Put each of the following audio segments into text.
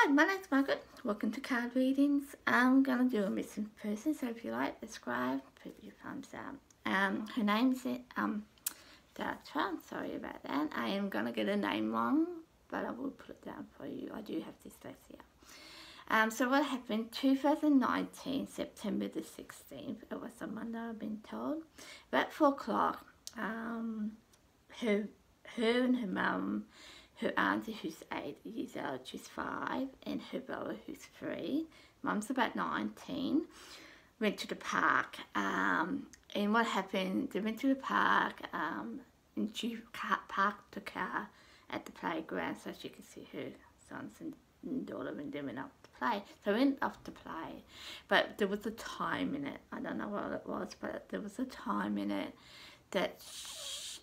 Hi, my name's Margaret. Welcome to Card Readings. I'm going to do a missing person, so if you like, subscribe, put your thumbs up. Her name's Dulce. I'm sorry about that. I am going to get a name wrong, but I will put it down for you. I do have dyslexia. So what happened, 2019, September the 16th, it was a Monday, I've been told. About 4 o'clock, her and her mum, her auntie who's 8 years old, she's 5, and her brother who's 3, mum's about 19, went to the park. And what happened, they went to the park, and she parked the car at the playground so she could see her sons and daughter when they went up to play. So they went up to play, but there was a time in it, I don't know what it was, but there was a time in it that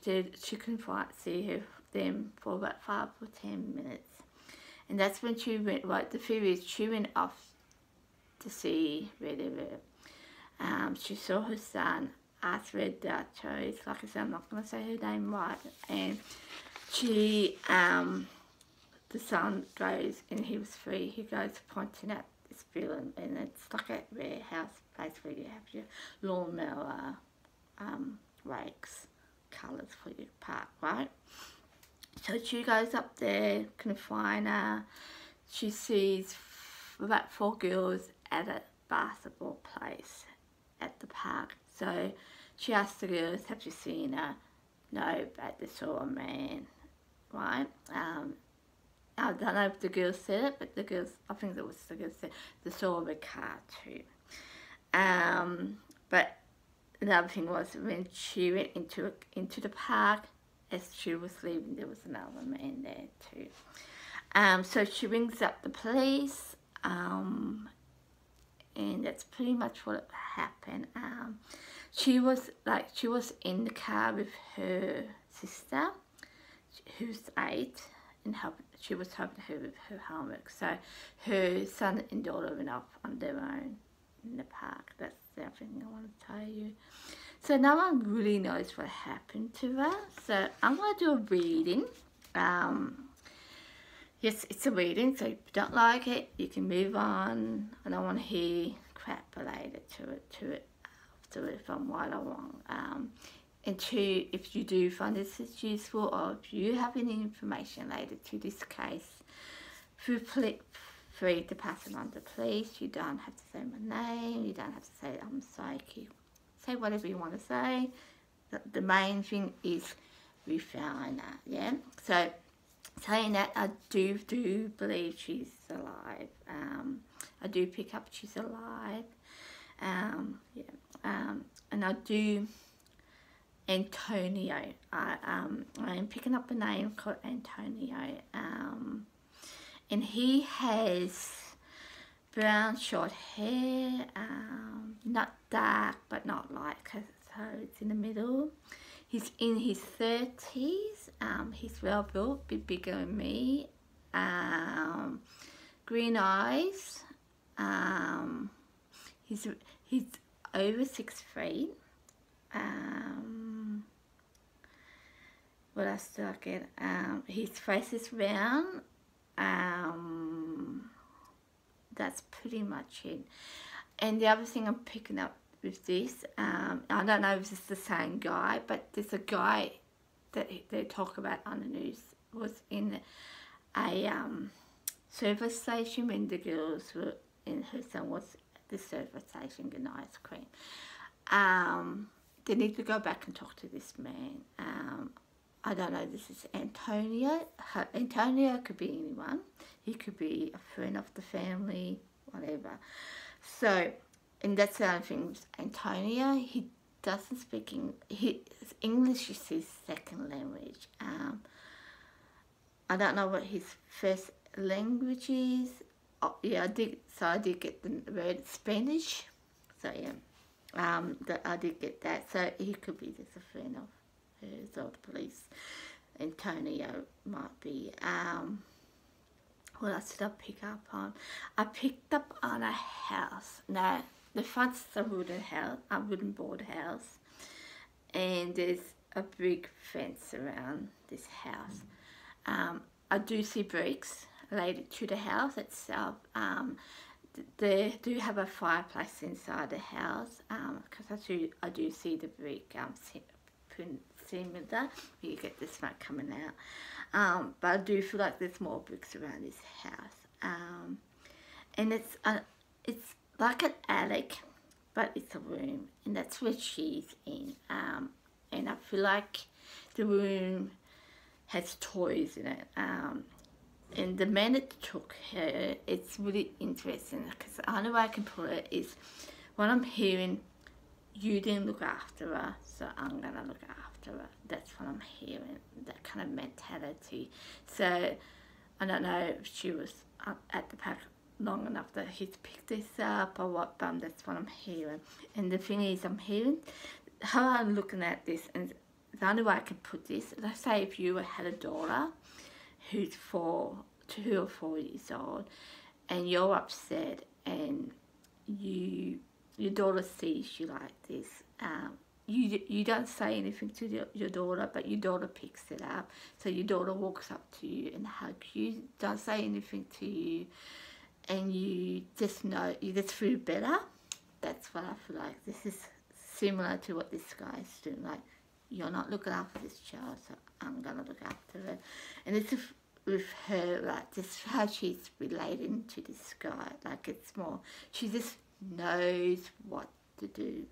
she couldn't see them for about 5 or 10 minutes, and that's when she went, the theory is she went off to see where they were. She saw her son, asked where Dad chose, like I said, I'm not going to say her name right, and she, the son goes, and he was 3, he goes pointing at this building, and it's like a warehouse place where you have your lawnmower rakes, colours for your park, right? So she goes up there, couldn't find her. She sees about 4 girls at a basketball place at the park. So she asks the girls, have you seen her? No, but they saw a man, right? I don't know if the girls said it, but the girls, I think it was the girls said they saw a car too. But another thing was when she went into the park, as she was leaving, there was another man there too. So she rings up the police, and that's pretty much what happened. She was in the car with her sister, who's 8, and she was helping her with her homework. So her son and daughter went off on their own in the park. That's the other thing I want to tell you. So no one really knows what happened to her. So I'm going to do a reading. Yes, it's a reading, so if you don't like it, you can move on. I don't want to hear crap related to it if I'm right or wrong. And 2, if you do find this useful, or if you have any information related to this case, feel free to pass it on to police. You don't have to say my name, you don't have to say I'm psychic. Say whatever you want to say. The main thing is we found her, yeah? So, saying that, I do believe she's alive. I do pick up she's alive. And I do, Antonio. I am picking up a name called Antonio. And he has brown short hair, not dark but not light, so it's in the middle. He's in his 30s. He's well built, a bit bigger than me. Green eyes. He's over 6 feet. What else do I get? His face is round. That's pretty much it. And the other thing I'm picking up with this, I don't know if it's the same guy, but there's a guy that they talk about on the news, was in a service station when the girls were, and her son was at the service station getting ice cream. They need to go back and talk to this man. I don't know, this is Antonio. Antonio could be anyone. He could be a friend of the family, whatever. So, and that's the other thing with Antonio. He doesn't speak English is his second language. I don't know what his first language is. Oh, yeah, I did get the word Spanish. So yeah, I did get that. So he could be just a friend of hers or the police. Antonio might be. What else did I pick up on? I picked up on a house. Now, the front's a wooden house, a wooden board house, and there's a big fence around this house. I do see bricks. related to the house itself. They do have a fireplace inside the house, because I do see the brick similar. You get the smoke coming out, but I do feel like there's more bricks around this house, and it's like an attic, but it's a room, and that's where she's in, and I feel like the room has toys in it, and the man that took her, it's really interesting, because the only way I can put it is, what I'm hearing, you didn't look after her, so I'm gonna look after her. That's what I'm hearing, that kind of mentality. So I don't know if she was at the park long enough that he's picked this up or what, but that's what I'm hearing. And the thing is, I'm hearing how I'm looking at this, and the only way I can put this, let's say if you had a daughter who's 2 or 4 years old, and you're upset, and your daughter sees you like this, you don't say anything to your daughter, but your daughter picks it up. So your daughter walks up to you and hugs you, don't say anything to you, and you just know, you just feel better. That's what I feel like. This is similar to what this guy is doing. Like, you're not looking after this child, so I'm gonna look after her. And it's with her, like, just how she's relating to this guy. Like, it's more, she just knows what to do.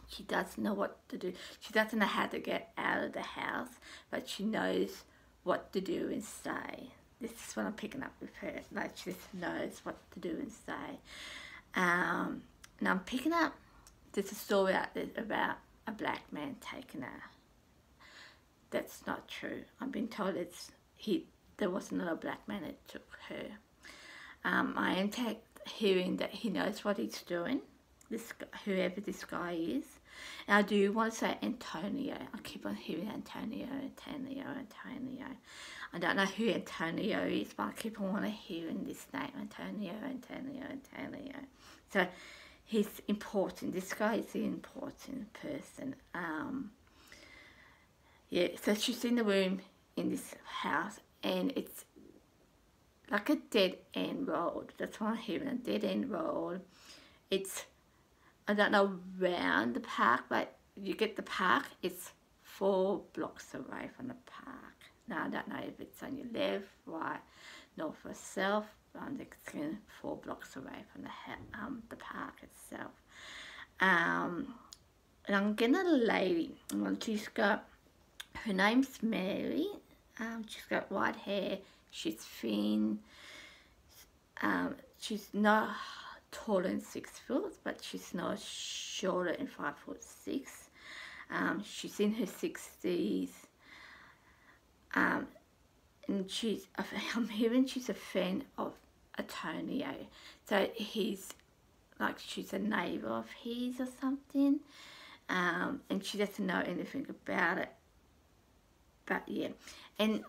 She does know what to do. She doesn't know how to get out of the house, but she knows what to do and say. This is what I'm picking up with her. Like, she just knows what to do and say. And I'm picking up, there's a story out there about a black man taking her. That's not true. I've been told there was not a black man that took her. I am hearing that he knows what he's doing, whoever this guy is. And I do want to say Antonio. I keep on hearing Antonio. I don't know who Antonio is, but I keep on hearing this name, Antonio. So he's important. This guy is an important person. Yeah, so she's in the room in this house, and it's like a dead-end road. That's what I'm hearing, a dead-end road. It's, I don't know, round the park, but you get the park, it's 4 blocks away from the park. Now, I don't know if it's on your left, right, north or south, but I'm thinking 4 blocks away from the park itself. And I'm getting a lady, she's got, her name's Mary, she's got white hair, she's thin, she's not taller than 6 foot, but she's not shorter than 5'6". She's in her 60s, and I'm hearing she's a fan of Antonio. So he's like, she's a neighbour of his or something, and she doesn't know anything about it. But yeah, and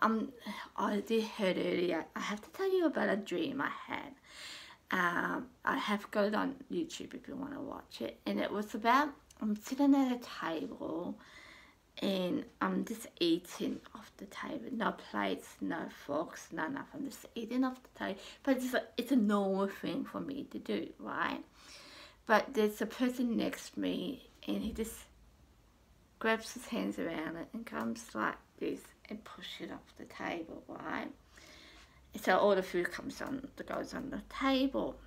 I did heard earlier, I have to tell you about a dream I had. I have got it on YouTube if you want to watch it, and it was about, I'm sitting at a table and I'm just eating off the table, no plates, no forks, no nothing, I'm just eating off the table, but it's a normal thing for me to do, right? But there's a person next to me, and he just grabs his hands around it and comes like this and pushes it off the table, right? So all the food goes on the table.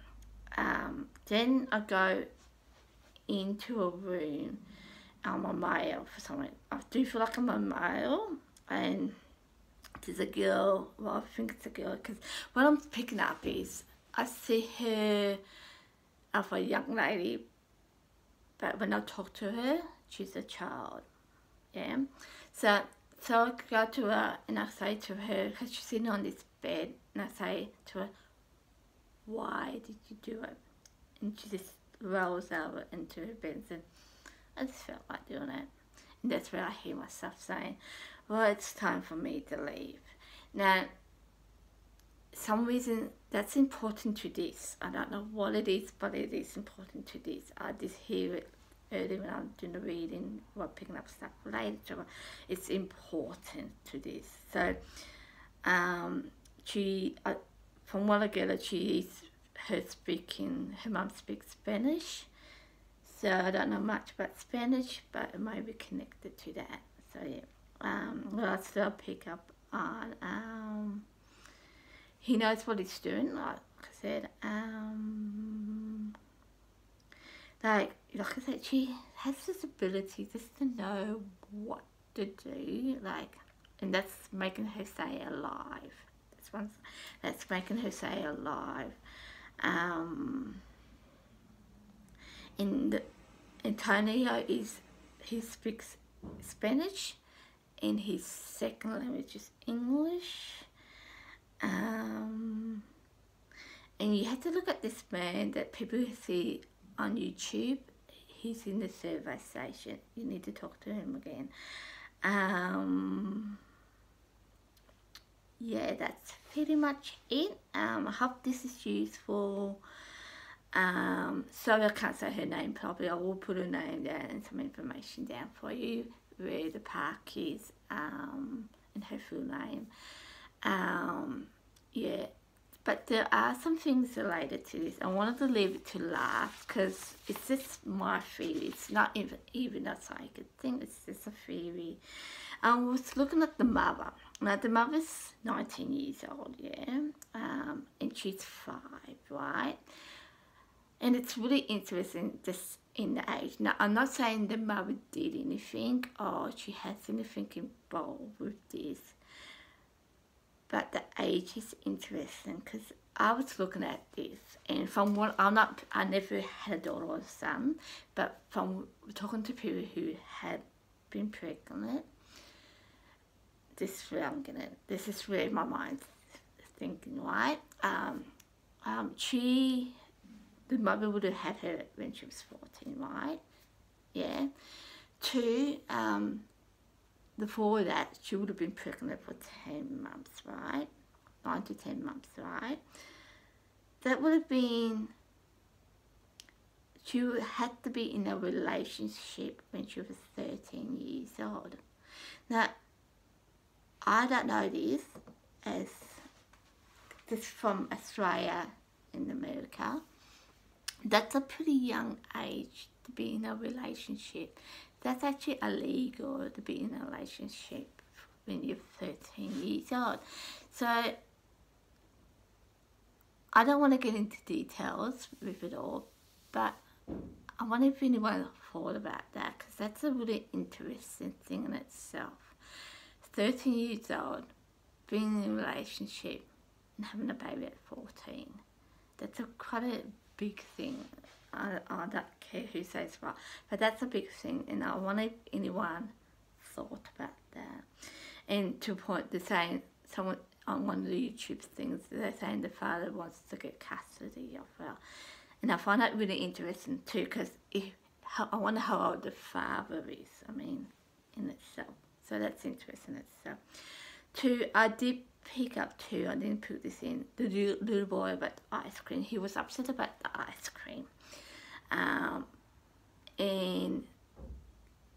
Then I go into a room. I'm a male for someone. I do feel like I'm a male, and there's a girl. Well, I think it's a girl, because what I'm picking up is I see her of a young lady, but when I talk to her, she's a child. Yeah. So I go to her and I say to her, because she's sitting on this bed, and I say to her, "Why did you do it?" And she just rolls over into her bed and said, "I just felt like doing it." And that's where I hear myself saying, "Well, it's time for me to leave." Now, some reason that's important to this. I don't know what it is, but it is important to this. I just hear it early when I'm doing the reading or picking up stuff later. It's important to this. So, from what I get, her mum speaks Spanish. So I don't know much about Spanish, but it may be connected to that. So yeah, what I still pick up on, he knows what he's doing, like I said. Like I said, she has this ability just to know what to do, like, and that's making her stay alive. That's making her stay alive. Antonio he speaks Spanish, and his second language is English. And you have to look at this man that people see on YouTube. He's in the survey station. You need to talk to him again. Yeah, that's pretty much it. I hope this is useful. Sorry I can't say her name properly. I will put her name down and some information down for you, where the park is, and her full name. Yeah, but there are some things related to this. I wanted to leave it to last because it's just my theory. It's not even a psychic thing. It's just a theory. I was looking at the mother. Now the mother's 19 years old, yeah, and she's 5, right? And it's really interesting just in the age. Now I'm not saying the mother did anything or she has anything involved with this, but the age is interesting because I was looking at this, and from what I never had a daughter or a son, but from talking to people who had been pregnant, this is where my mind's thinking, right? The mother would have had her when she was 14, right? Yeah. 2, before that, she would have been pregnant for 10 months, right? 9 to 10 months, right? That would have been, she had to be in a relationship when she was 13 years old. Now, I don't know this as this from Australia and America. That's a pretty young age to be in a relationship. That's actually illegal to be in a relationship when you're 13 years old. So I don't want to get into details with it all, but I wonder if anyone thought about that, because that's a really interesting thing in itself. 13 years old, being in a relationship and having a baby at 14. That's quite a big thing. I don't care who says what, but that's a big thing, and I wonder if anyone thought about that. And to a point, they're saying, someone on one of the YouTube things, they're saying the father wants to get custody of her. And I find that really interesting too, because I wonder how old the father is, I mean, in itself. So that's interesting in itself. 2, I did pick up 2, I didn't put this in, the little boy about the ice cream. He was upset about the ice cream. And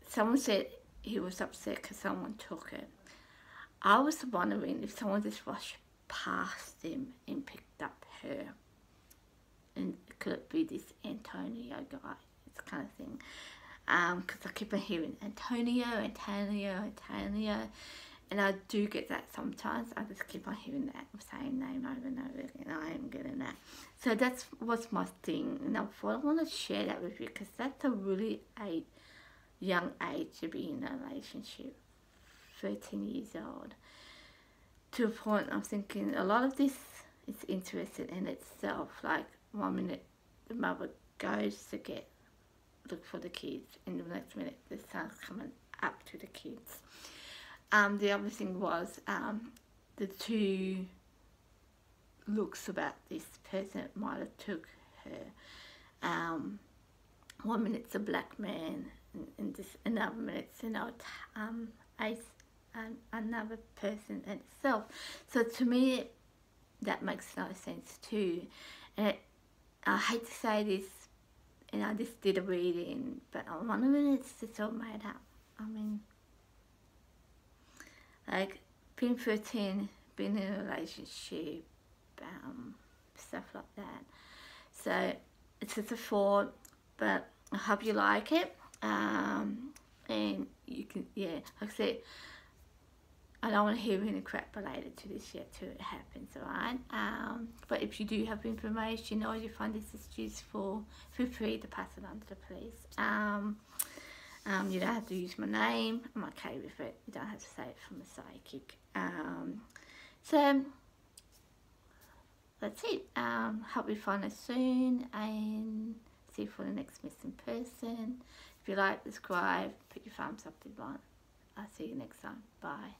someone said he was upset because someone took it. I was wondering if someone just rushed past him and picked up her. And could it be this Antonio guy? It's kind of thing. Because I keep on hearing Antonio. And I do get that sometimes. I just keep on hearing that same name over and over again. I am getting that. So that was my thing. And I thought I want to share that with you, because that's a really young age to be in a relationship. 13 years old. To a point I'm thinking a lot of this is interesting in itself. Like 1 minute the mother goes to look for the kids, and the next minute the son's coming up to the kids. The other thing was the 2 looks about this person might have took her. 1 minute it's a black man, and just another minute it's another person itself. So to me that makes no sense too. And I hate to say this, and I just did a reading, but I'm wondering if it's just all made up. I mean, like being 13, being in a relationship, stuff like that. So it's just a thought, but I hope you like it. And you can, yeah, like I said, I don't want to hear any crap related to this yet till it happens, alright? But if you do have information or you find this is useful, feel free to pass it on to the police. You don't have to use my name. I'm okay with it. You don't have to say it from a psychic. So that's it. Hope you find us soon and see you for the next missing person. If you like, subscribe, put your thumbs up if you want. I'll see you next time. Bye.